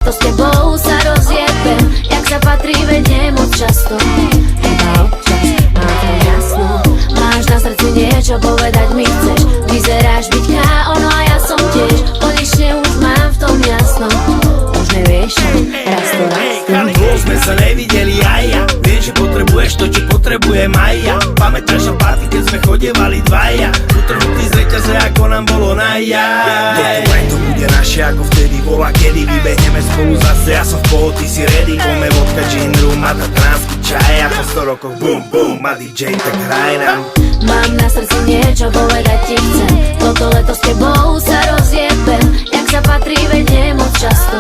To s tebou sa rozjebem, jak sa patrí, veď nie moc často. Iba občas mám to jasno. Máš na srdci niečo, povedať mi chceš. Vyzeráš byť KO, no a ja som tiež. Konečne už mám v tom jasno. Už nevieš, raz to Dlho sme sa nevideli aj ja. Viem, že potrebuješ to, čo potrebujem aj ja. Pamätáš na party, keď sme chodievali dvaja. Utrhnutý z reťaze, ako nám bolo najaj. To bude naše, ako vtedy bola, kedy vybehneme spolu zase. Ja som v pohode, ty si ready. Pome vodka, gin room a tatránsky čaj. A po 100 rokoch boom boom a DJ, tak hraj nám. Mám na srdci niečo, povedať ti chcem. Toto leto s tebou sa rozjebem, jak sa patrí, veď nie moc často.